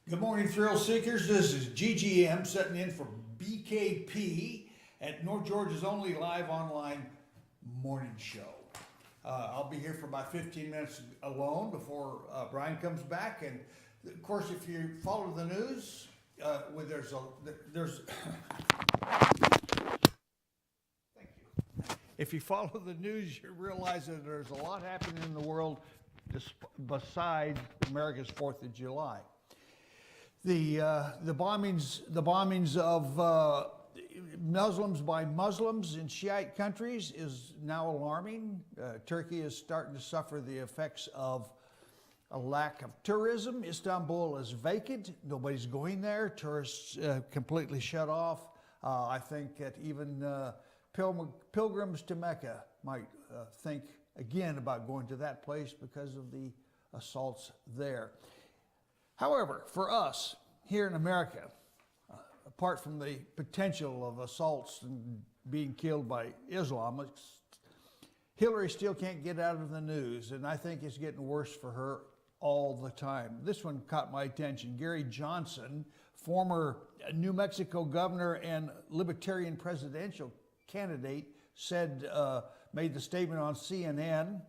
Good morning, thrill seekers. This is GGM sitting in for BKP at North Georgia's only live online morning show. I'll be here for about 15 minutes alone before Brian comes back. And of course, if you follow the news, there's thank you. If you follow the news, you realize that there's a lot happening in the world besides America's 4th of July. The bombings of Muslims by Muslims in Shiite countries is now alarming. Turkey is starting to suffer the effects of a lack of tourism. Istanbul is vacant. Nobody's going there. Tourists completely shut off. I think that even pilgrims to Mecca might think again about going to that place because of the assaults there. However, for us here in America, apart from the potential of assaults and being killed by Islamists, Hillary still can't get out of the news, and I think it's getting worse for her all the time. This one caught my attention. Gary Johnson, former New Mexico governor and Libertarian presidential candidate, made the statement on CNN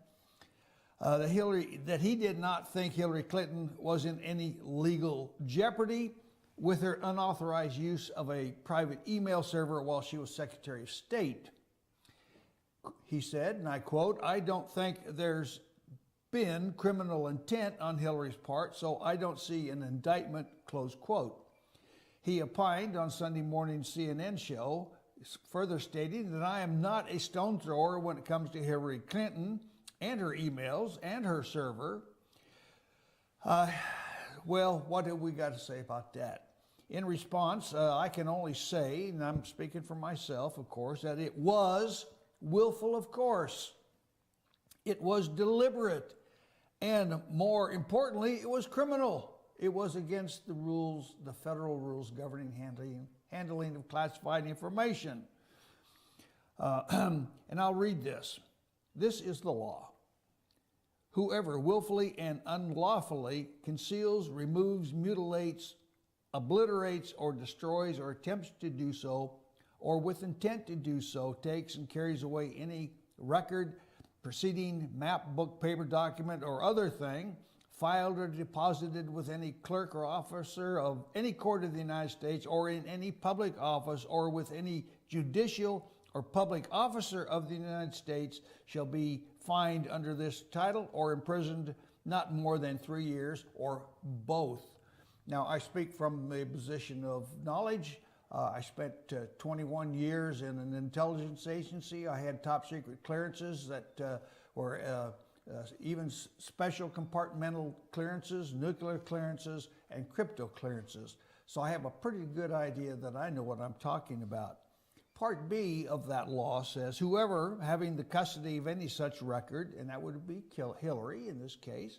that he did not think Hillary Clinton was in any legal jeopardy with her unauthorized use of a private email server while she was Secretary of State. He said, and I quote, "I don't think there's been criminal intent on Hillary's part, so I don't see an indictment," close quote. He opined on Sunday morning CNN show, further stating that "I am not a stone thrower when it comes to Hillary Clinton and her emails and her server." Well, what have we got to say about that? In response, I can only say, and I'm speaking for myself, of course, that it was willful, of course. It was deliberate. And more importantly, it was criminal. It was against the rules, the federal rules governing handling of classified information. And I'll read this. This is the law. Whoever willfully and unlawfully conceals, removes, mutilates, obliterates, or destroys, or attempts to do so, or with intent to do so, takes and carries away any record, proceeding, map, book, paper, document, or other thing, filed or deposited with any clerk or officer of any court of the United States, or in any public office, or with any judicial or public officer of the United States, shall be fined under this title or imprisoned not more than 3 years, or both. Now, I speak from a position of knowledge. I spent 21 years in an intelligence agency. I had top secret clearances that were even special compartmental clearances, nuclear clearances, and crypto clearances. So I have a pretty good idea that I know what I'm talking about. Part B of that law says, whoever having the custody of any such record, and that would be Hillary in this case,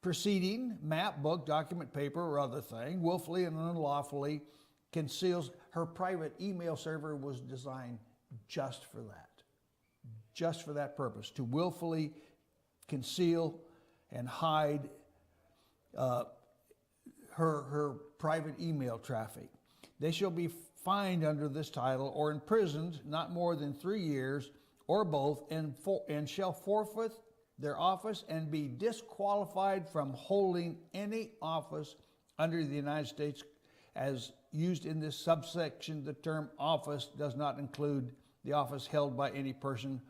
proceeding, map, book, document, paper, or other thing, willfully and unlawfully conceals. Her private email server was designed just for that purpose, to willfully conceal and hide her private email traffic. They shall be fined under this title or imprisoned not more than 3 years, or both, and shall forfeit their office and be disqualified from holding any office under the United States as used in this subsection. The term office does not include the office held by any person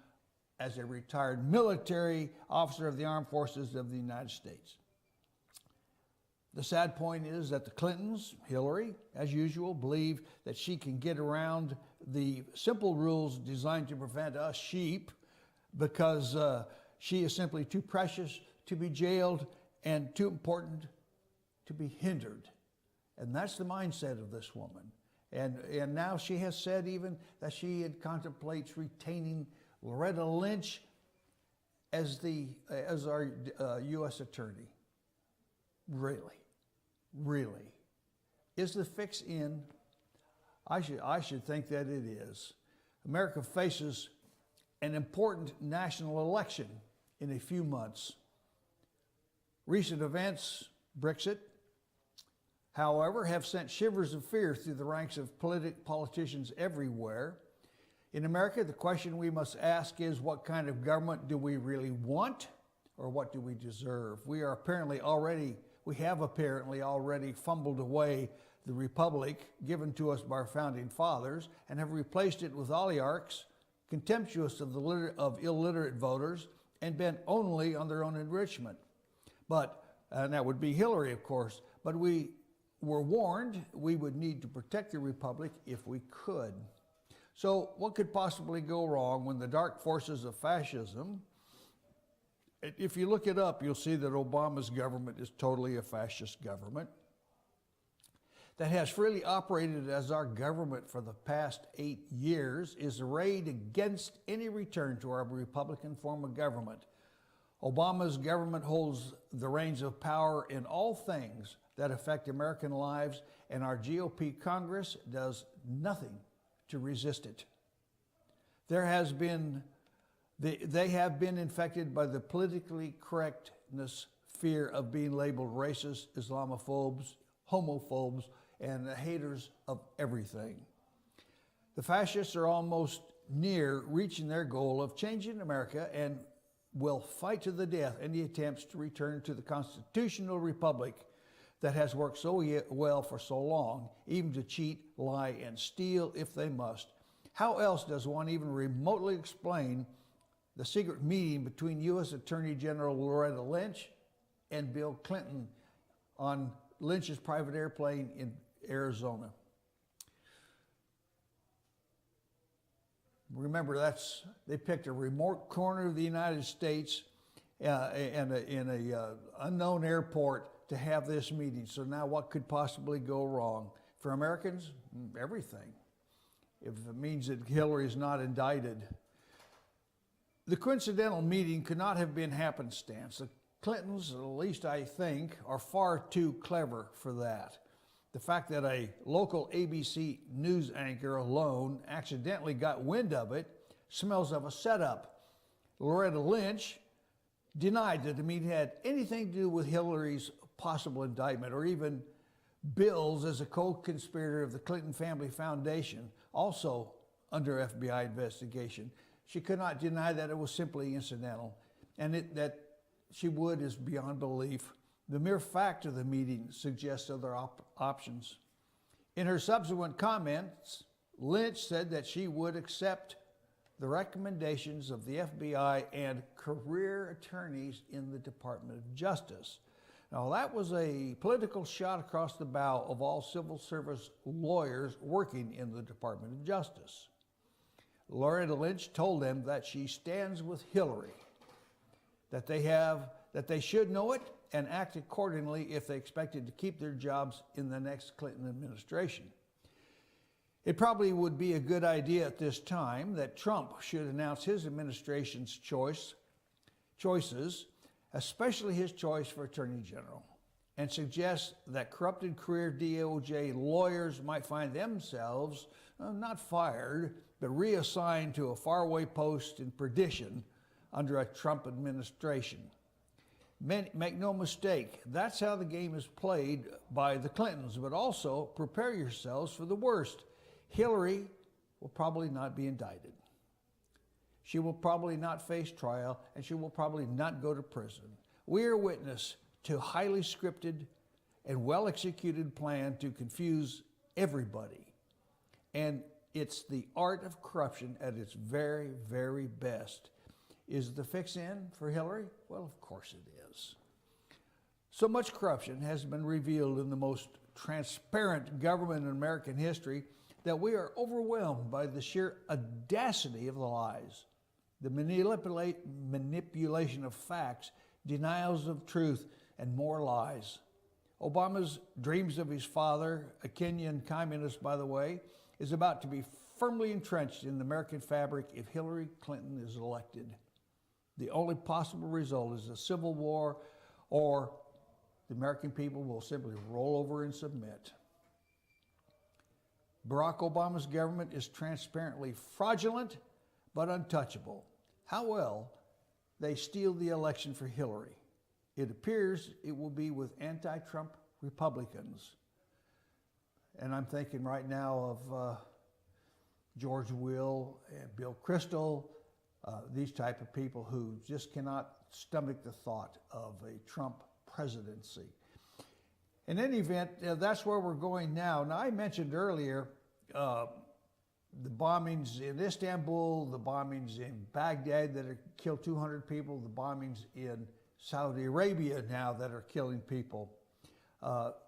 as a retired military officer of the armed forces of the United States. The sad point is that the Clintons, Hillary, as usual, believe that she can get around the simple rules designed to prevent us sheep because she is simply too precious to be jailed and too important to be hindered. And that's the mindset of this woman. And now she has said even that she contemplates retaining Loretta Lynch as our U.S. attorney. Really? Is the fix in? I should think that it is. America faces an important national election in a few months. Recent events, Brexit, however, have sent shivers of fear through the ranks of politicians everywhere. In America, the question we must ask is, what kind of government do we really want, or what do we deserve? We have apparently already fumbled away the republic given to us by our founding fathers and have replaced it with oligarchs, contemptuous of illiterate voters, and bent only on their own enrichment. And that would be Hillary, of course. But we were warned we would need to protect the republic if we could. So what could possibly go wrong when the dark forces of fascism, if you look it up, you'll see that Obama's government is totally a fascist government that has freely operated as our government for the past 8 years, is arrayed against any return to our Republican form of government. Obama's government holds the reins of power in all things that affect American lives, and our GOP Congress does nothing to resist it. They have been infected by the politically correctness fear of being labeled racist, Islamophobes, homophobes, and haters of everything. The fascists are almost near reaching their goal of changing America and will fight to the death any attempts to return to the constitutional republic that has worked so well for so long, even to cheat, lie, and steal if they must. How else does one even remotely explain the secret meeting between U.S. Attorney General Loretta Lynch and Bill Clinton on Lynch's private airplane in Arizona? Remember, they picked a remote corner of the United States in a unknown airport to have this meeting. So now what could possibly go wrong? For Americans, everything. If it means that Hillary is not indicted. The coincidental meeting could not have been happenstance. The Clintons, at least I think, are far too clever for that. The fact that a local ABC news anchor alone accidentally got wind of it smells of a setup. Loretta Lynch denied that the meeting had anything to do with Hillary's possible indictment, or even Bill's as a co-conspirator of the Clinton Family Foundation, also under FBI investigation. She could not deny that it was simply incidental, and that she would is beyond belief. The mere fact of the meeting suggests other options. In her subsequent comments, Lynch said that she would accept the recommendations of the FBI and career attorneys in the Department of Justice. Now, that was a political shot across the bow of all civil service lawyers working in the Department of Justice. Loretta Lynch told them that she stands with Hillary, that they should know it and act accordingly if they expected to keep their jobs in the next Clinton administration. It probably would be a good idea at this time that Trump should announce his administration's choices, especially his choice for Attorney General, and suggest that corrupted career DOJ lawyers might find themselves not fired, but reassigned to a faraway post in perdition under a Trump administration. Make no mistake, that's how the game is played by the Clintons, but also prepare yourselves for the worst. Hillary will probably not be indicted. She will probably not face trial, and she will probably not go to prison. We are witness to a highly scripted and well-executed plan to confuse everybody. And it's the art of corruption at its very, very best. Is the fix in for Hillary? Well, of course it is. So much corruption has been revealed in the most transparent government in American history that we are overwhelmed by the sheer audacity of the lies, the manipulation of facts, denials of truth, and more lies. Obama's dreams of his father, a Kenyan communist, by the way, is about to be firmly entrenched in the American fabric if Hillary Clinton is elected. The only possible result is a civil war, or the American people will simply roll over and submit. Barack Obama's government is transparently fraudulent but untouchable. How well they steal the election for Hillary. It appears it will be with anti-Trump Republicans. And I'm thinking right now of George Will and Bill Kristol, these type of people who just cannot stomach the thought of a Trump presidency. In any event, that's where we're going now. Now, I mentioned earlier the bombings in Istanbul, the bombings in Baghdad that have killed 200 people, the bombings in Saudi Arabia now that are killing people.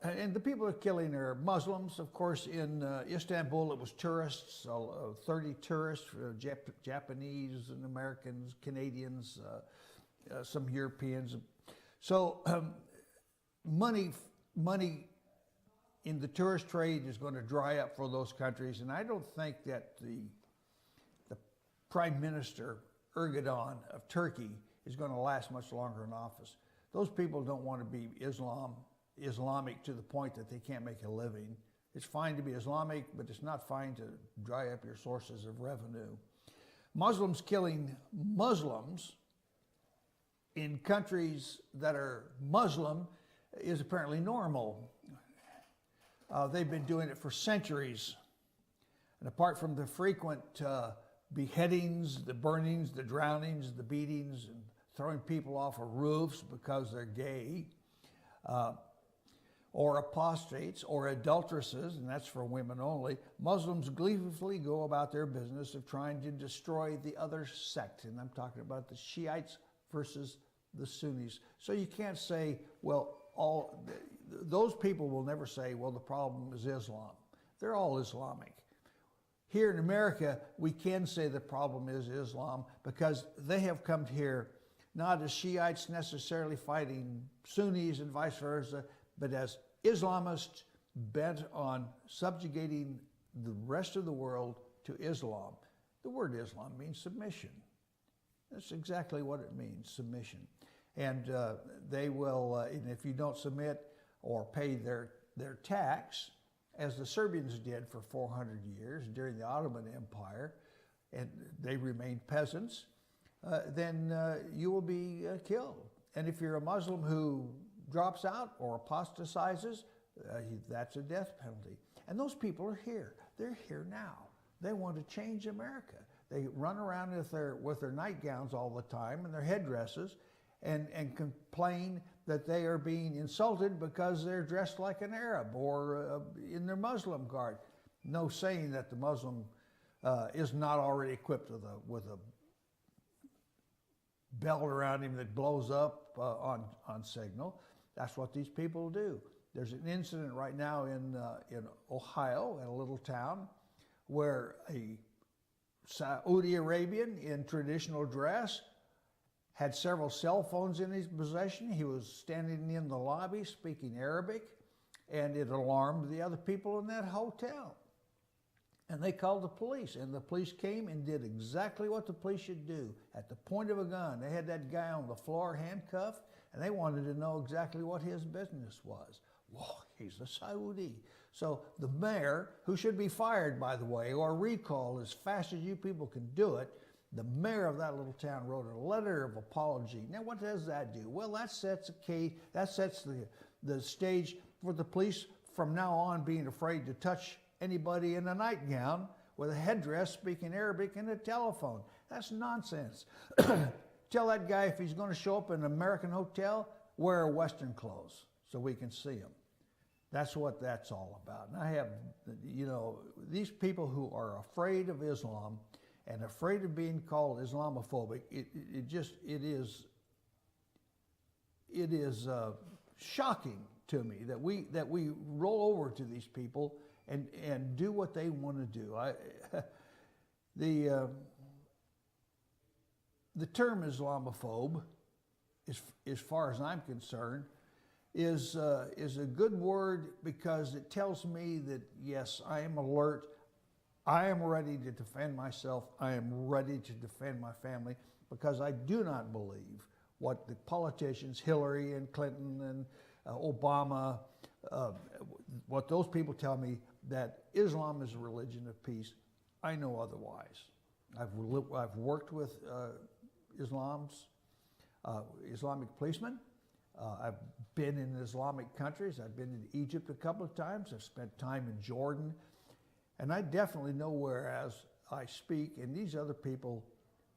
And the people are killing are Muslims. Of course, in Istanbul, it was tourists, 30 tourists, Japanese and Americans, Canadians, some Europeans. So money in the tourist trade is going to dry up for those countries. And I don't think that the Prime Minister, Erdogan of Turkey, is going to last much longer in office. Those people don't want to be Islamic to the point that they can't make a living. It's fine to be Islamic, but it's not fine to dry up your sources of revenue. Muslims killing Muslims in countries that are Muslim is apparently normal. They've been doing it for centuries. And apart from the frequent beheadings, the burnings, the drownings, the beatings, and throwing people off of roofs because they're gay, or apostates, or adulteresses, and that's for women only, Muslims gleefully go about their business of trying to destroy the other sect. And I'm talking about the Shiites versus the Sunnis. So you can't say, well, those people will never say, well, the problem is Islam. They're all Islamic. Here in America, we can say the problem is Islam because they have come here not as Shiites necessarily fighting Sunnis and vice versa, but as Islamists bent on subjugating the rest of the world to Islam. The word Islam means submission. That's exactly what it means, submission. And they will, and if you don't submit or pay their tax, as the Serbians did for 400 years during the Ottoman Empire, and they remained peasants, then you will be killed. And if you're a Muslim who drops out or apostatizes, that's a death penalty. And those people are here. They're here now. They want to change America. They run around with their nightgowns all the time and their headdresses and complain that they are being insulted because they're dressed like an Arab or in their Muslim garb. No saying that the Muslim is not already equipped with a belt around him that blows up on signal. That's what these people do. There's an incident right now in Ohio, in a little town, where a Saudi Arabian in traditional dress had several cell phones in his possession. He was standing in the lobby speaking Arabic, and it alarmed the other people in that hotel. And they called the police, and the police came and did exactly what the police should do. At the point of a gun, they had that guy on the floor handcuffed, and they wanted to know exactly what his business was. Whoa, he's a Saudi. So the mayor, who should be fired, by the way, or recalled as fast as you people can do it, the mayor of that little town wrote a letter of apology. Now, what does that do? Well, that sets the stage for the police from now on being afraid to touch anybody in a nightgown with a headdress speaking Arabic and a telephone. That's nonsense. Tell that guy if he's going to show up in an American hotel, wear Western clothes so we can see him. That's what that's all about. And I have, these people who are afraid of Islam and afraid of being called Islamophobic, it is shocking to me that we roll over to these people and do what they want to do. The term Islamophobe, as far as I'm concerned, is a good word because it tells me that, yes, I am alert, I am ready to defend myself, I am ready to defend my family, because I do not believe what the politicians, Hillary and Clinton and Obama, what those people tell me, that Islam is a religion of peace. I know otherwise. I've worked with Islamic policemen. I've been in Islamic countries. I've been in Egypt a couple of times. I've spent time in Jordan. And I definitely know whereas I speak, and these other people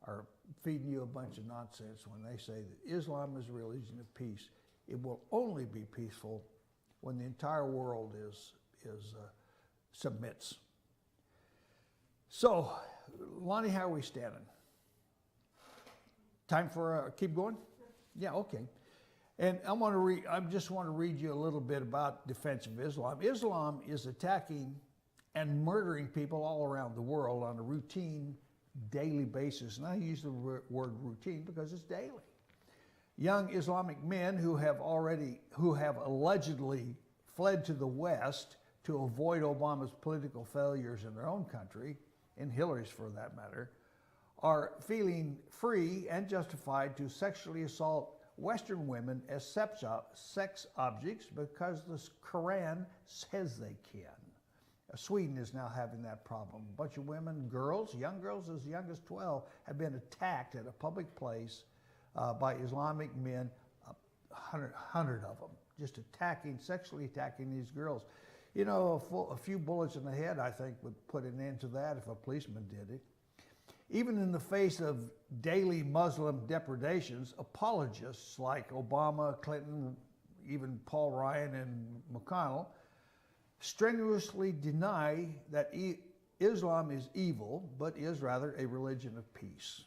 are feeding you a bunch of nonsense when they say that Islam is a religion of peace. It will only be peaceful when the entire world submits. So, Lonnie, how are we standing? Time for keep going? Yeah, okay. And I just want to read you a little bit about Defense of Islam. Islam is attacking and murdering people all around the world on a routine, daily basis. And I use the word routine because it's daily. Young Islamic men who have allegedly fled to the West to avoid Obama's political failures in their own country, and Hillary's for that matter, are feeling free and justified to sexually assault Western women as sex objects because the Quran says they can. Sweden is now having that problem. A bunch of women, young girls as young as 12, have been attacked at a public place by Islamic men, 100 of them, just sexually attacking these girls. You know, a few bullets in the head, I think, would put an end to that if a policeman did it. Even in the face of daily Muslim depredations, apologists like Obama, Clinton, even Paul Ryan and McConnell strenuously deny that Islam is evil, but is rather a religion of peace.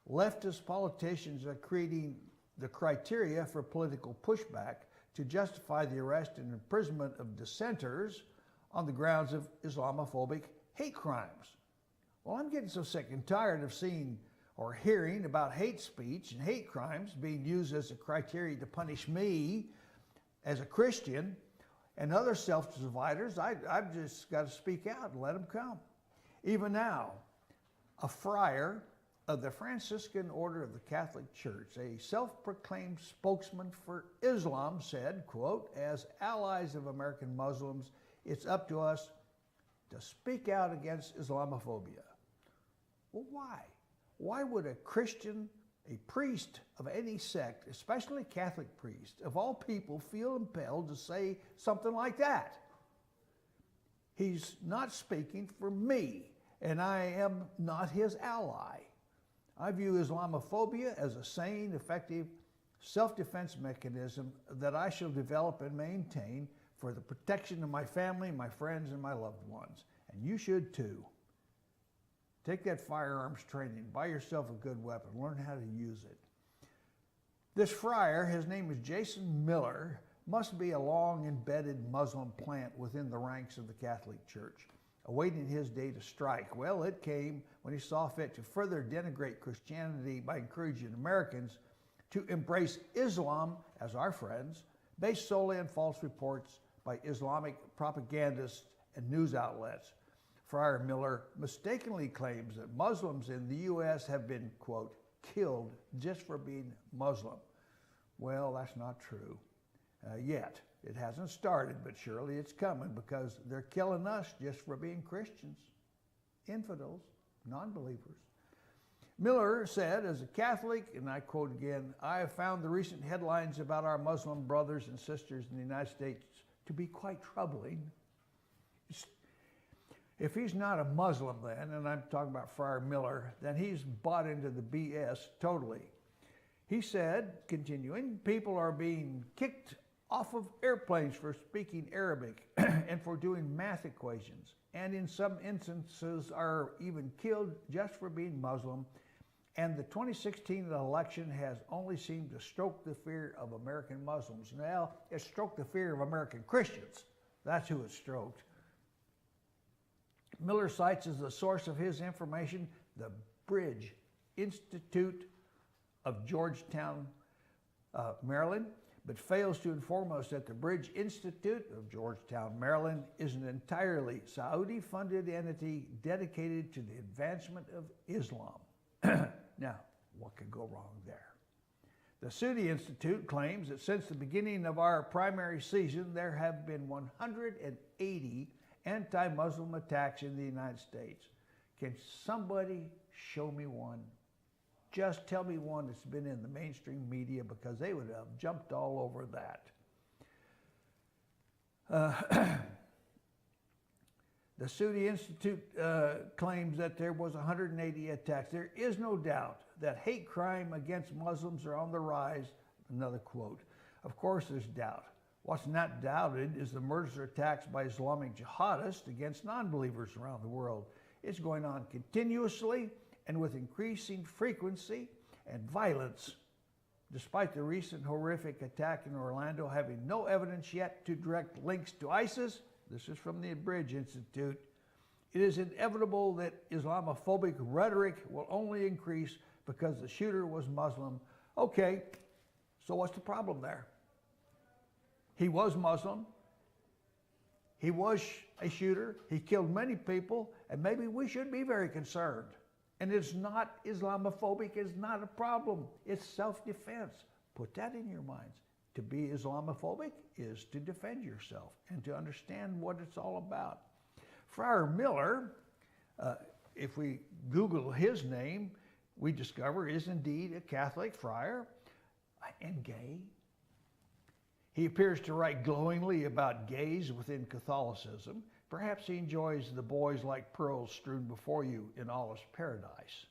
Leftist politicians are creating the criteria for political pushback to justify the arrest and imprisonment of dissenters on the grounds of Islamophobic hate crimes. Well, I'm getting so sick and tired of seeing or hearing about hate speech and hate crimes being used as a criteria to punish me as a Christian and other self-dividers. I've just got to speak out and let them come. Even now, a friar of the Franciscan Order of the Catholic Church, a self-proclaimed spokesman for Islam, said, quote, "As allies of American Muslims, it's up to us to speak out against Islamophobia." Well, why? Why would a Christian, a priest of any sect, especially Catholic priest, of all people, feel impelled to say something like that? He's not speaking for me, and I am not his ally. I view Islamophobia as a sane, effective self-defense mechanism that I shall develop and maintain for the protection of my family, my friends, and my loved ones. And you should too. Take that firearms training, buy yourself a good weapon, learn how to use it. This friar, his name is Jason Miller, must be a long embedded Muslim plant within the ranks of the Catholic Church, awaiting his day to strike. Well, it came when he saw fit to further denigrate Christianity by encouraging Americans to embrace Islam as our friends, based solely on false reports by Islamic propagandists and news outlets. Friar Miller mistakenly claims that Muslims in the U.S. have been, quote, killed just for being Muslim. Well, that's not true yet. It hasn't started, but surely it's coming because they're killing us just for being Christians, infidels, non-believers. Miller said, as a Catholic, and I quote again, "I have found the recent headlines about our Muslim brothers and sisters in the United States to be quite troubling." If he's not a Muslim then, and I'm talking about Friar Miller, then he's bought into the BS totally. He said, continuing, "People are being kicked off of airplanes for speaking Arabic and for doing math equations, and in some instances are even killed just for being Muslim. And the 2016 election has only seemed to stoke the fear of American Muslims." Now, it stroked the fear of American Christians. That's who it stroked. Miller cites as the source of his information the Bridge Institute of Georgetown, Maryland, but fails to inform us that the Bridge Institute of Georgetown, Maryland is an entirely Saudi-funded entity dedicated to the advancement of Islam. Now, what could go wrong there? The Saudi Institute claims that since the beginning of our primary season, there have been 180 anti-Muslim attacks in the United States. Can somebody show me one? Just tell me one that's been in the mainstream media, because they would have jumped all over that. The Sudi Institute claims that there was 180 attacks. There is no doubt that hate crime against Muslims are on the rise. Another quote. Of course there's doubt. What's not doubted is the murders or attacks by Islamic jihadists against non-believers around the world. It's going on continuously and with increasing frequency and violence. Despite the recent horrific attack in Orlando having no evidence yet to direct links to ISIS, this is from the Bridge Institute, it is inevitable that Islamophobic rhetoric will only increase because the shooter was Muslim. Okay, so what's the problem there? He was Muslim. He was a shooter. He killed many people, and maybe we should be very concerned. And it's not Islamophobic. It's not a problem. It's self-defense. Put that in your minds. To be Islamophobic is to defend yourself and to understand what it's all about. Friar Miller, if we Google his name, we discover is indeed a Catholic friar and gay. He appears to write glowingly about gays within Catholicism. Perhaps he enjoys the boys like pearls strewn before you in Allah's paradise.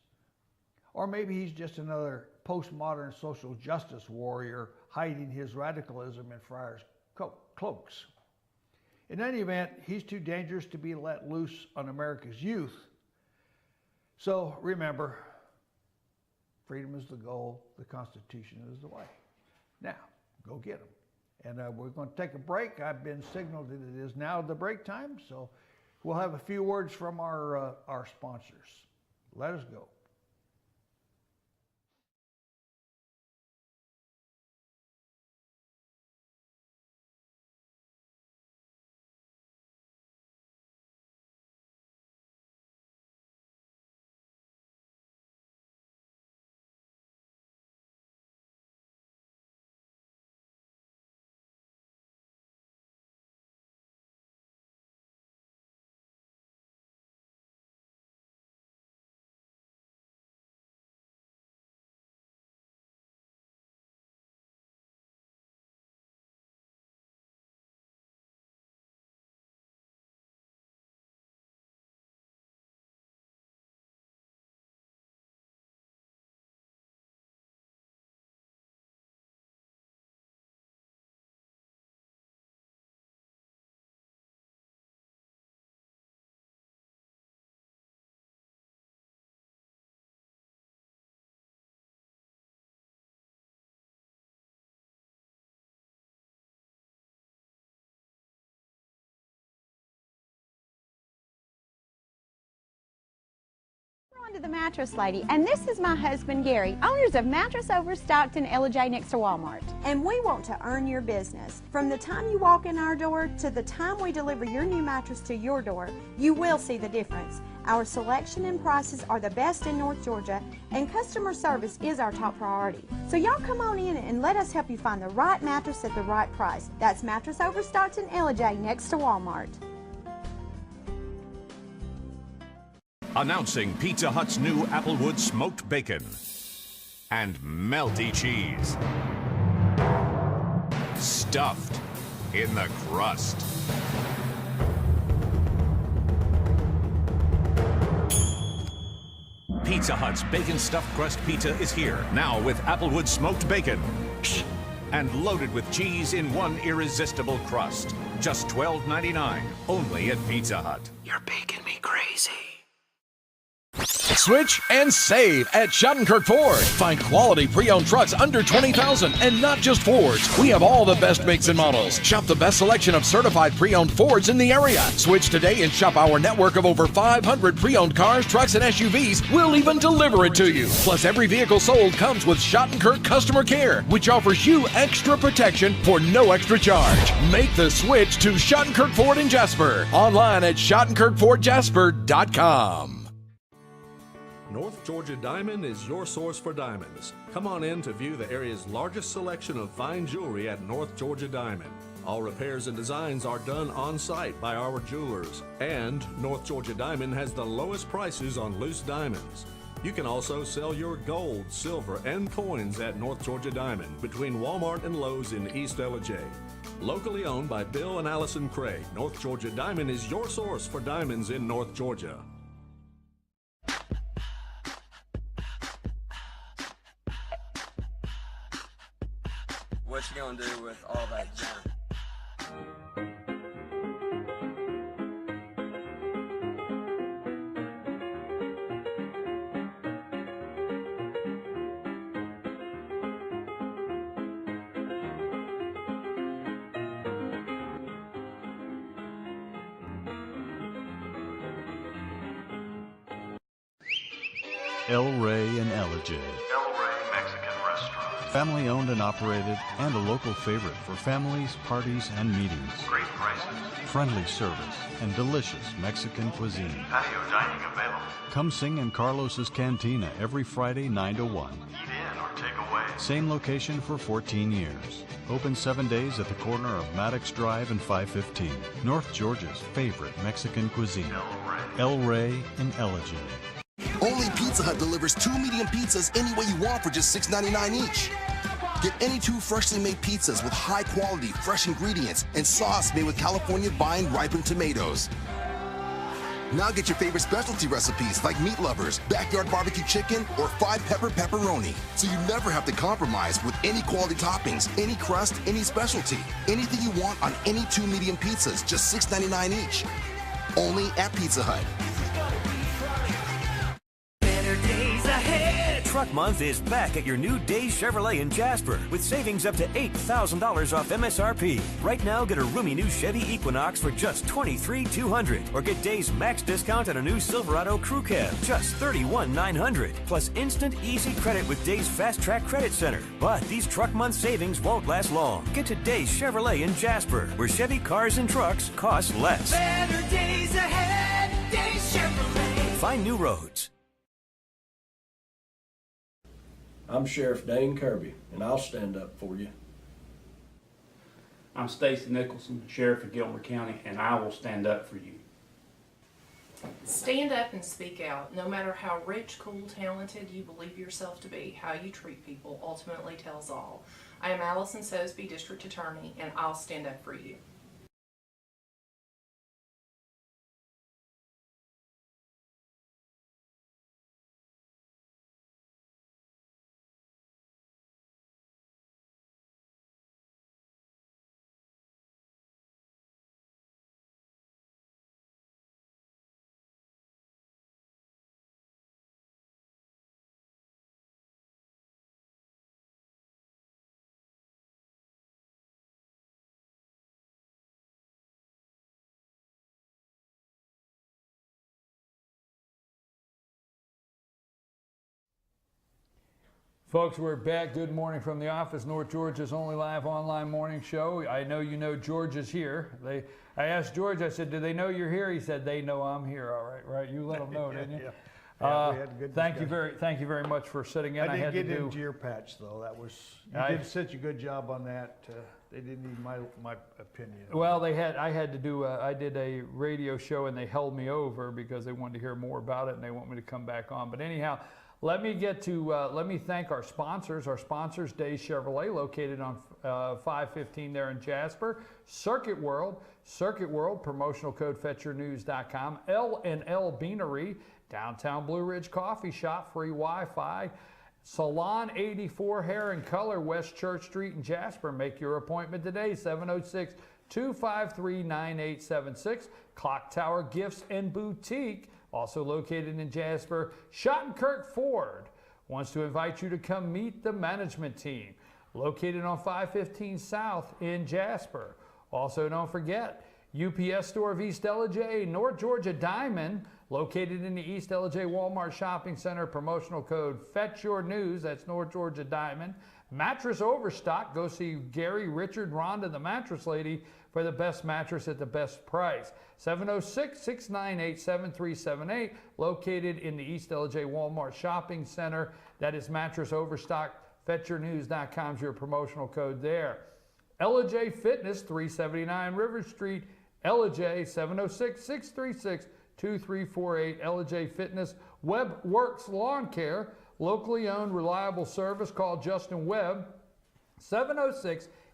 Or maybe he's just another postmodern social justice warrior hiding his radicalism in friars' cloaks. In any event, he's too dangerous to be let loose on America's youth. So remember, freedom is the goal, the Constitution is the way. Now, go get them. And we're going to take a break. I've been signaled that it is now the break time, so we'll have a few words from our sponsors. Let us go. On to the Mattress Lady, and this is my husband Gary, owners of Mattress Overstocked in LJ next to Walmart. And we want to earn your business. From the time you walk in our door to the time we deliver your new mattress to your door, you will see the difference. Our selection and prices are the best in North Georgia, and customer service is our top priority. So y'all come on in and let us help you find the right mattress at the right price. That's Mattress Overstocked in LJ next to Walmart. Announcing Pizza Hut's new Applewood smoked bacon and melty cheese, stuffed in the crust. Pizza Hut's bacon stuffed crust pizza is here, now with Applewood smoked bacon and loaded with cheese in one irresistible crust. Just $12.99, only at Pizza Hut. You're making me crazy. Switch and save at Schottenkirk Ford. Find quality pre-owned trucks under $20,000 and not just Fords. We have all the best makes and models. Shop the best selection of certified pre-owned Fords in the area. Switch today and shop our network of over 500 pre-owned cars, trucks, and SUVs. We'll even deliver it to you. Plus, every vehicle sold comes with Schottenkirk Customer Care, which offers you extra protection for no extra charge. Make the switch to Schottenkirk Ford in Jasper. Online at SchottenkirkFordJasper.com. North Georgia Diamond is your source for diamonds. Come on in to view the area's largest selection of fine jewelry at North Georgia Diamond. All repairs and designs are done on site by our jewelers. And North Georgia Diamond has the lowest prices on loose diamonds. You can also sell your gold, silver, and coins at North Georgia Diamond between Walmart and Lowe's in East Ellijay. Locally owned by Bill and Allison Craig, North Georgia Diamond is your source for diamonds in North Georgia. What you gonna do with all that junk? El Rey in Ellijay. El Rey Mexican Restaurant. Family owned and operated, and a local favorite for families, parties, and meetings. Great prices. Friendly service and delicious Mexican cuisine. Patio dining available. Come sing in Carlos's Cantina every Friday 9 to 1. Eat in or take away. Same location for 14 years. Open 7 days at the corner of Maddox Drive and 515. North Georgia's favorite Mexican cuisine. El Rey in Ellijay. Only Pizza Hut delivers 2 medium pizzas any way you want for just $6.99 each. Get any 2 freshly made pizzas with high quality, fresh ingredients and sauce made with California vine ripened tomatoes. Now get your favorite specialty recipes like Meat Lovers, Backyard Barbecue Chicken, or 5-pepper pepperoni. So you never have to compromise with any quality toppings, any crust, any specialty. Anything you want on any 2 medium pizzas, just $6.99 each. Only at Pizza Hut. Truck Month is back at your new Days Chevrolet in Jasper with savings up to $8,000 off MSRP. Right now, get a roomy new Chevy Equinox for just $23,200, or get Days max discount on a new Silverado Crew Cab, just $31,900, plus instant easy credit with Days Fast Track Credit Center. But these Truck Month savings won't last long. Get to Days Chevrolet in Jasper, where Chevy cars and trucks cost less. Better days ahead, Days Chevrolet. Find new roads. I'm Sheriff Dane Kirby, and I'll stand up for you. I'm Stacy Nicholson, Sheriff of Gilmer County, and I will stand up for you. Stand up and speak out. No matter how rich, cool, talented you believe yourself to be, how you treat people ultimately tells all. I am Allison Sosby, District Attorney, and I'll stand up for you. Folks, we're back. Good morning from the office, North Georgia's only live online morning show. I know you know George is here. I asked George, I said, do they know you're here? He said, they know I'm here. All right, right? You let them know, didn't you? Yeah, we had a good thank you very much for sitting in. I didn't get into your patch, though. That was, you did such a good job on that. They didn't need my opinion. Well, I had to do, I did a radio show and they held me over because they wanted to hear more about it and they want me to come back on. But anyhow, let me thank our sponsors. Our sponsors, Days Chevrolet, located on 515 there in Jasper. Circuit World, promotional code fetchyournews.com. L&L Beanery, downtown Blue Ridge Coffee Shop, free Wi-Fi. Salon 84 Hair and Color, West Church Street in Jasper. Make your appointment today, 706-253-9876. Clock Tower Gifts and Boutique, also located in Jasper. Schottenkirk Ford wants to invite you to come meet the management team, located on 515 South in Jasper. Also, don't forget, UPS Store of East Ellijay, North Georgia Diamond, located in the East Ellijay Walmart Shopping Center. Promotional code FetchYourNews, that's North Georgia Diamond. Mattress Overstock, go see Gary, Richard, Rhonda, the mattress lady, for the best mattress at the best price. 706-698-7378, located in the East Ellijay Walmart Shopping Center. That is Mattress Overstock. FetchYourNews.com is your promotional code there. Ellijay Fitness, 379 River Street, Ellijay, 706-636-2348. Ellijay Fitness, Webb Works Lawn Care, locally owned, reliable service. Call Justin Webb,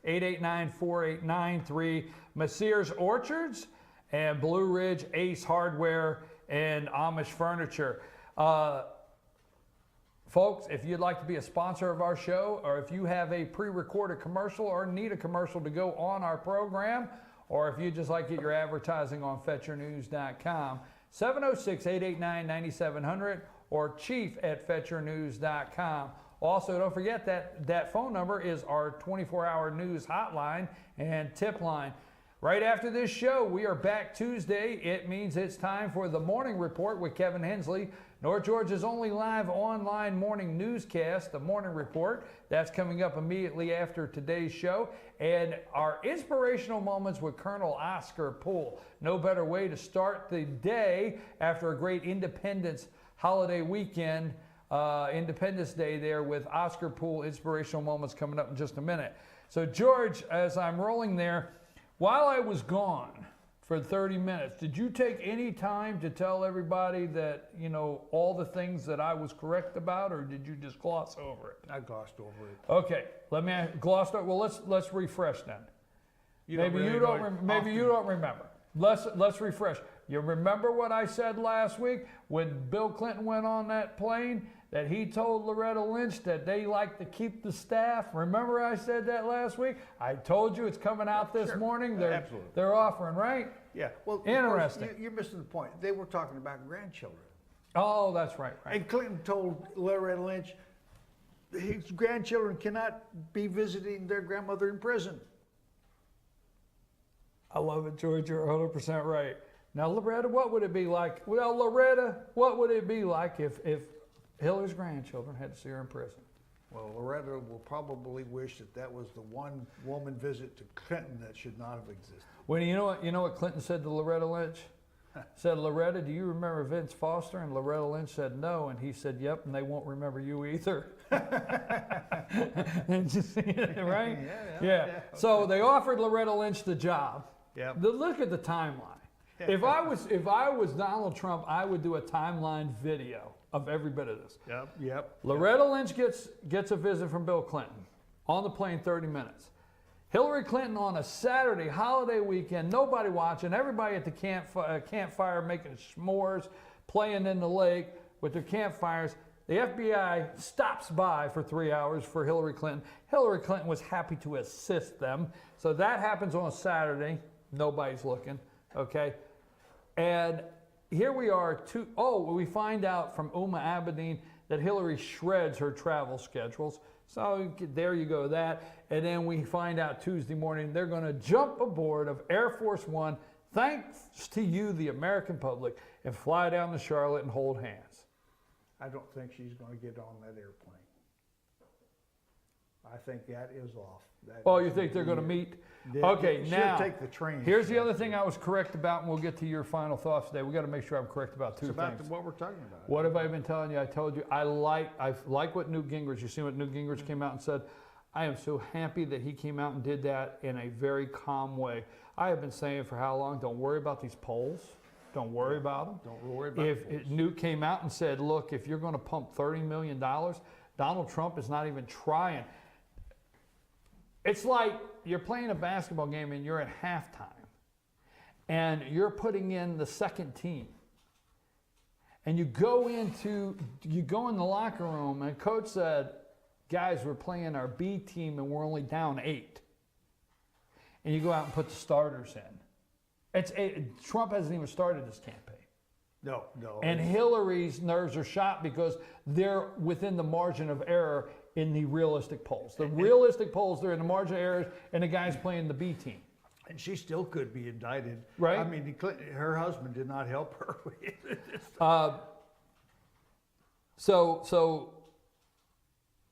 706-889-4893. Messrs. Orchards and Blue Ridge Ace Hardware and Amish Furniture. Folks, if you'd like to be a sponsor of our show, or if you have a pre-recorded commercial or need a commercial to go on our program, or if you just like to get your advertising on FetcherNews.com, 706-889-9700 or chief@FetcherNews.com. Also, don't forget that phone number is our 24-hour news hotline and tip line. Right after this show, we are back Tuesday. It means it's time for the Morning Report with Kevin Hensley, North Georgia's only live online morning newscast, the Morning Report. That's coming up immediately after today's show. And our inspirational moments with Colonel Oscar Poole. No better way to start the day after a great Independence holiday weekend, Independence Day there with Oscar Poole. Inspirational moments coming up in just a minute. So George, as I'm rolling there, while I was gone for 30 minutes, did you take any time to tell everybody that, you know, all the things that I was correct about, or did you just gloss over it? I glossed over it. Okay, let me gloss over. Well, let's refresh then. Maybe you don't remember. Let's refresh. You remember what I said last week when Bill Clinton went on that plane, that he told Loretta Lynch that they like to keep the staff? Remember I said that last week? I told you it's coming out this morning. They're offering, right? Yeah. Well, interesting. You're missing the point. They were talking about grandchildren. Oh, that's right. And Clinton told Loretta Lynch his grandchildren cannot be visiting their grandmother in prison. I love it, George. You're 100% right. Now, Loretta, what would it be like? Well, Loretta, what would it be like if Hillary's grandchildren had to see her in prison? Well, Loretta will probably wish that was the one woman visit to Clinton that should not have existed. Well, you know what Clinton said to Loretta Lynch? Said, Loretta, do you remember Vince Foster? And Loretta Lynch said no, and he said, yep, and they won't remember you either. Right? Yeah. So they offered Loretta Lynch the job. Yep. Look at the timeline. If I was Donald Trump, I would do a timeline video of every bit of this. Yep. Loretta Lynch gets a visit from Bill Clinton on the plane, 30 minutes. Hillary Clinton on a Saturday holiday weekend, nobody watching, everybody at the campfire making s'mores, playing in the lake with their campfires. The FBI stops by for 3 hours for Hillary Clinton. Hillary Clinton was happy to assist them. So that happens on a Saturday. Nobody's looking, okay? And here we are, we find out from Uma Abedin that Hillary shreds her travel schedules. So there you go, that. And then we find out Tuesday morning they're going to jump aboard of Air Force One, thanks to you, the American public, and fly down to Charlotte and hold hands. I don't think she's going to get on that airplane. I think that is off. You think they're going to meet? Okay, now take the train. Here's the other thing I was correct about, and we'll get to your final thoughts today. We got to make sure I'm correct about two things. It's about what we're talking about. What have I been telling you? I told you I like what Newt Gingrich. You see what Newt Gingrich came out and said? I am so happy that he came out and did that in a very calm way. I have been saying for how long? Don't worry about these polls. Don't worry about them. Don't worry about If Newt came out and said, look, if you're going to pump $30 million, Donald Trump is not even trying. It's like you're playing a basketball game and you're at halftime and you're putting in the second team. And you go in the locker room and coach said, guys, we're playing our B team and we're only down 8. And you go out and put the starters in. Trump hasn't even started this campaign. No. And Hillary's nerves are shot because they're within the margin of error in the realistic polls. The realistic polls, they're in the margin of error, and the guy's playing the B team. And she still could be indicted. Right. I mean, her husband did not help her. So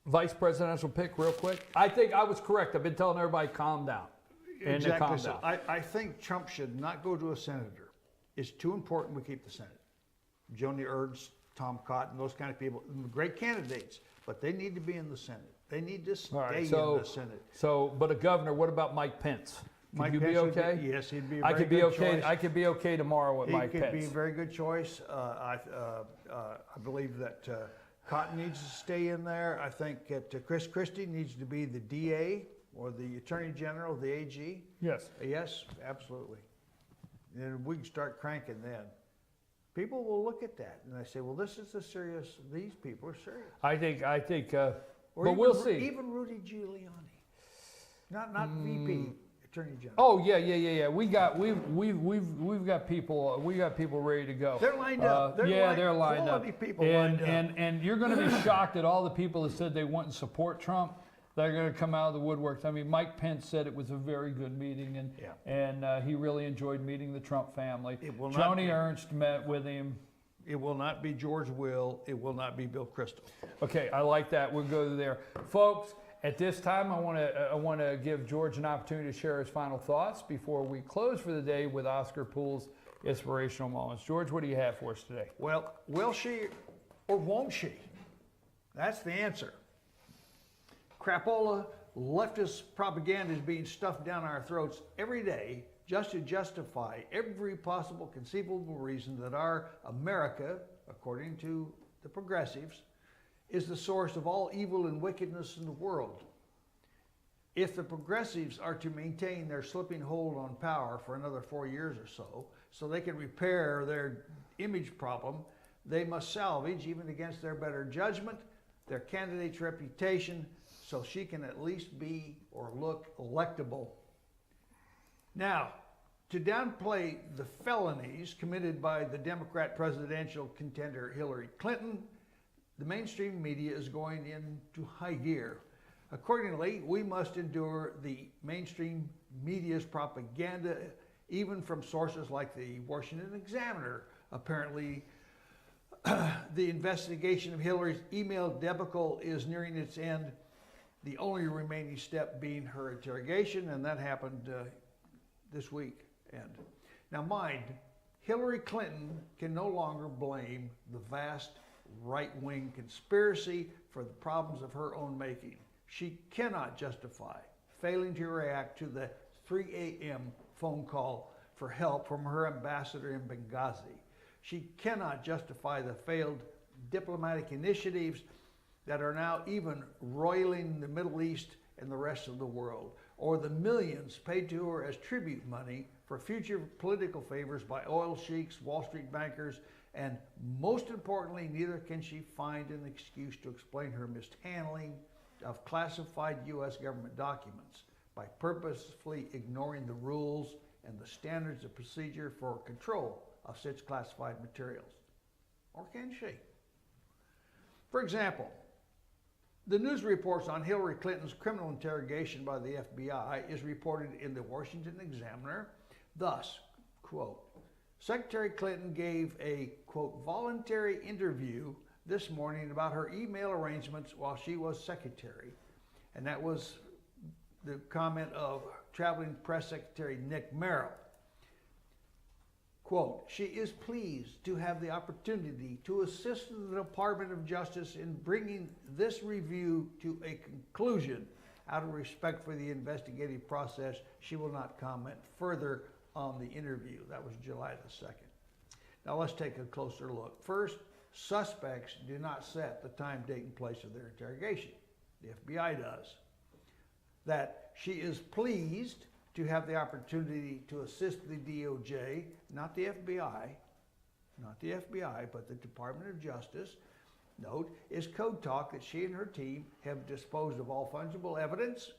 vice presidential pick real quick. I think I was correct. I've been telling everybody calm down. And exactly. Calm So down. I think Trump should not go to a senator. It's too important we keep the Senate. Joni Ernst, Tom Cotton, those kind of people, great candidates, but they need to be in the Senate. They need to stay in the Senate. But a governor, what about Mike Pence? Could you be Pence okay? Yes, he'd be a very good choice. I could be okay tomorrow with Mike Pence. He could be a very good choice. I believe that Cotton needs to stay in there. I think that Chris Christie needs to be the DA or the Attorney General, the AG. Yes. Yes, absolutely. And we can start cranking then. People will look at that and they say, well, this is these people are serious. I think, Or but even, we'll see. Even Rudy Giuliani. Not VP, Attorney General. Oh yeah. We've got people ready to go. They're lined up. They're lined up. People and, lined up. and you're going to be shocked at all the people that said they wouldn't support Trump. They're going to come out of the woodworks. I mean, Mike Pence said it was a very good meeting, and he really enjoyed meeting the Trump family. Joni Ernst met with him. It will not be George Will. It will not be Bill Kristol. Okay, I like that. We'll go there, folks. At this time, I want to give George an opportunity to share his final thoughts before we close for the day with Oscar Poole's inspirational moments. George, what do you have for us today? Well, will she or won't she? That's the answer. Crapola leftist propaganda is being stuffed down our throats every day just to justify every possible conceivable reason that our America, according to the progressives, is the source of all evil and wickedness in the world. If the progressives are to maintain their slipping hold on power for another 4 years or so they can repair their image problem, they must salvage, even against their better judgment, their candidate's reputation, so she can at least be or look electable. Now, to downplay the felonies committed by the Democrat presidential contender Hillary Clinton, the mainstream media is going into high gear. Accordingly, we must endure the mainstream media's propaganda, even from sources like the Washington Examiner. Apparently, the investigation of Hillary's email debacle is nearing its end, the only remaining step being her interrogation, and that happened this week. Now mind, Hillary Clinton can no longer blame the vast right-wing conspiracy for the problems of her own making. She cannot justify failing to react to the 3 a.m. phone call for help from her ambassador in Benghazi. She cannot justify the failed diplomatic initiatives that are now even roiling the Middle East and the rest of the world, or the millions paid to her as tribute money for future political favors by oil sheiks, Wall Street bankers, and most importantly, neither can she find an excuse to explain her mishandling of classified U.S. government documents by purposefully ignoring the rules and the standards of procedure for control of such classified materials. Or can she? For example, the news reports on Hillary Clinton's criminal interrogation by the FBI is reported in the Washington Examiner. Thus, quote, Secretary Clinton gave a, quote, voluntary interview this morning about her email arrangements while she was secretary. And that was the comment of traveling press secretary Nick Merrill. Quote, she is pleased to have the opportunity to assist the Department of Justice in bringing this review to a conclusion. Out of respect for the investigative process, she will not comment further on the interview. That was July the 2nd. Now let's take a closer look. First, suspects do not set the time, date, and place of their interrogation. The FBI does. That she is pleased to have the opportunity to assist the DOJ, not the FBI, but the Department of Justice. Note, is code talk that she and her team have disposed of all fungible evidence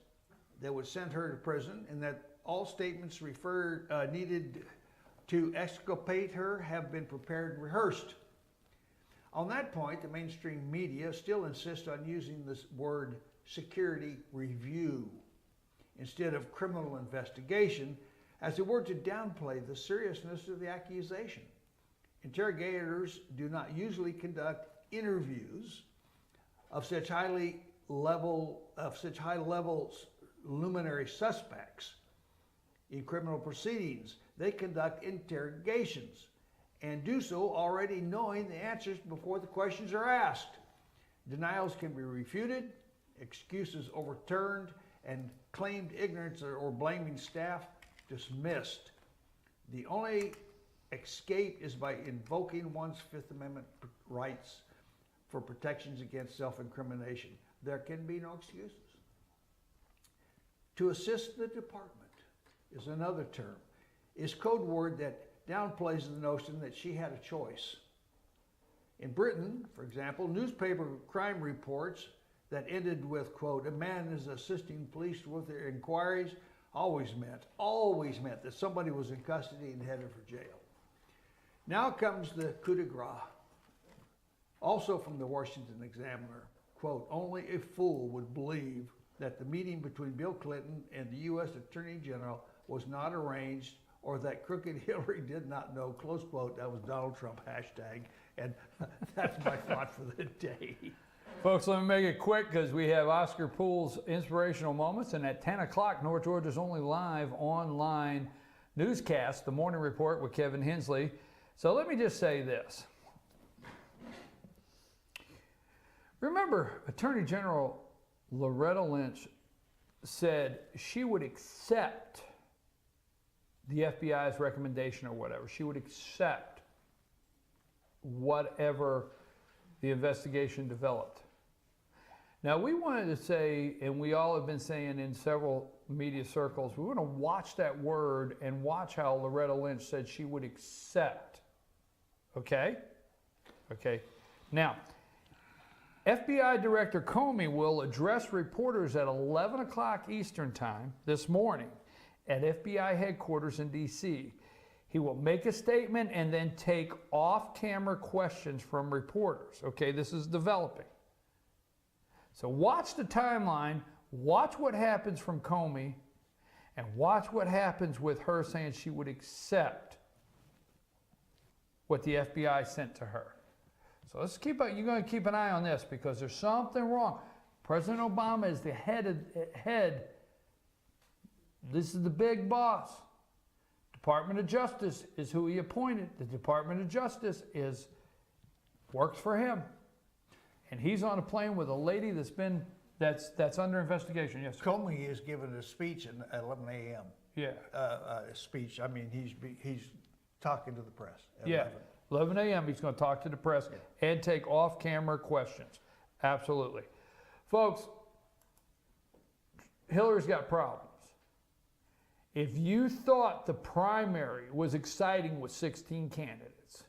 that would send her to prison, and that all statements needed to exculpate her have been prepared and rehearsed. On that point, the mainstream media still insists on using this word security review instead of criminal investigation as a word to downplay the seriousness of the accusation. Interrogators do not usually conduct interviews of such high level luminary suspects in criminal proceedings. They conduct interrogations and do so already knowing the answers before the questions are asked. Denials can be refuted, excuses overturned, and claimed ignorance or blaming staff dismissed. The only escape is by invoking one's Fifth Amendment rights for protections against self-incrimination. There can be no excuses. To assist the department is another term. Is code word that downplays the notion that she had a choice. In Britain, for example, newspaper crime reports that ended with, quote, a man is assisting police with their inquiries, always meant that somebody was in custody and headed for jail. Now comes the coup de grace, also from the Washington Examiner, quote, only a fool would believe that the meeting between Bill Clinton and the U.S. Attorney General was not arranged, or that crooked Hillary did not know, close quote. That was Donald Trump hashtag, and that's my thought for the day. Folks, let me make it quick because we have Oscar Poole's Inspirational Moments, and at 10 o'clock, North Georgia's only live online newscast, The Morning Report with Kevin Hensley. So let me just say this. Remember, Attorney General Loretta Lynch said she would accept the FBI's recommendation or whatever. She would accept whatever the investigation developed. Now, we wanted to say, and we all have been saying in several media circles, we want to watch that word and watch how Loretta Lynch said she would accept. Okay? Okay. Now, FBI Director Comey will address reporters at 11 o'clock Eastern Time this morning at FBI headquarters in D.C. He will make a statement and then take off-camera questions from reporters. Okay, this is developing. So watch the timeline, watch what happens from Comey, and watch what happens with her saying she would accept what the FBI sent to her. So let's keep, you're going to keep an eye on this because there's something wrong. President Obama is the head. This is the big boss. Department of Justice is who he appointed. The Department of Justice works for him. And he's on a plane with a lady that's under investigation. Yes, sir. Comey is giving a speech at 11 a.m. Yeah. A speech. I mean, he's talking to the press. At Yeah. 11 a.m. He's going to talk to the press and take off-camera questions. Absolutely. Folks, Hillary's got problems. If you thought the primary was exciting with 16 candidates,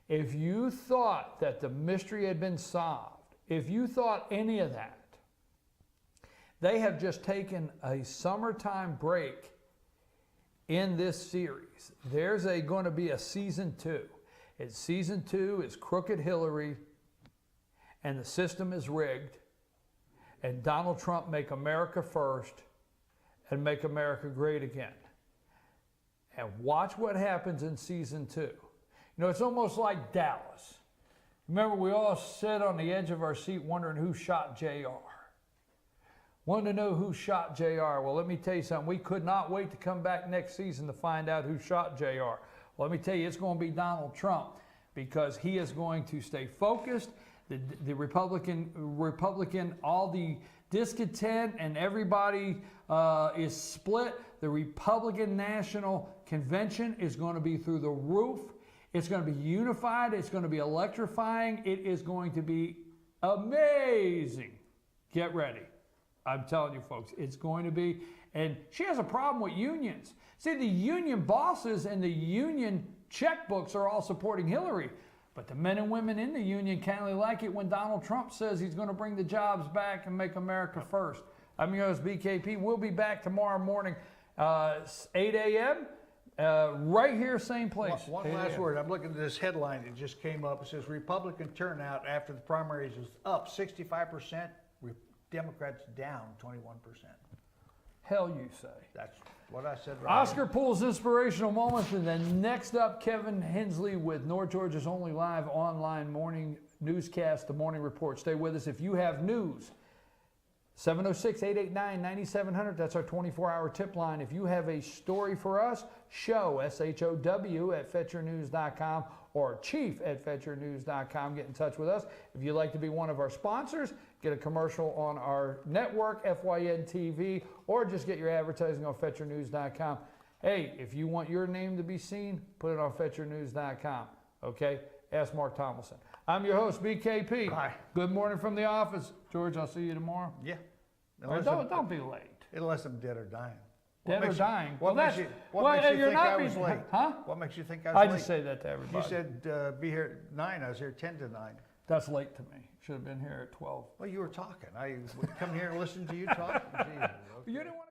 if you thought that the mystery had been solved, if you thought any of that, they have just taken a summertime break in this series. There's going to be a season 2. And season 2 is Crooked Hillary, and the system is rigged, and Donald Trump make America first, and make America great again. And watch what happens in season 2. You know, it's almost like Dallas. Remember, we all sat on the edge of our seat wondering who shot JR. Wanted to know who shot JR. Well, let me tell you something. We could not wait to come back next season to find out who shot JR. Well, let me tell you, it's going to be Donald Trump because he is going to stay focused. The Republican, all the discontent and everybody is split. The Republican National Convention is going to be through the roof. It's going to be unified. It's going to be electrifying. It is going to be amazing. Get ready. I'm telling you, folks, it's going to be. And she has a problem with unions. See, the union bosses and the union checkbooks are all supporting Hillary. But the men and women in the union can't really like it when Donald Trump says he's going to bring the jobs back and make America first. I'm your host, BKP. We'll be back tomorrow morning, 8 a.m., right here, same place. One last word. I'm looking at this headline that just came up. It says Republican turnout after the primaries is up 65%, Democrats down 21%. Hell, you say. That's what I said right Oscar Poole's Inspirational Moments, and then next up, Kevin Hensley with North Georgia's only live online morning newscast, The Morning Report. Stay with us. If you have news, 706-889-9700. That's our 24-hour tip line. If you have a story for us, show, SHOW, at FetcherNews.com or chief at FetcherNews.com. Get in touch with us. If you'd like to be one of our sponsors, get a commercial on our network, FYN TV, or just get your advertising on FetcherNews.com. Hey, if you want your name to be seen, put it on FetcherNews.com. Okay? Ask Mark Tomlinson. I'm your host, BKP. Bye. Good morning from the office. George, I'll see you tomorrow. Yeah. Or don't be late. Unless I'm dead or dying. Dead or dying. What makes you you're think not I was being- late? Huh? What makes you think I I was late? just say that to everybody. You said be here at 9. I was here 10 to 9. That's late to me. Should have been here at 12. Well, you were talking. I would come here and listen to you talk. Jesus, okay. You didn't want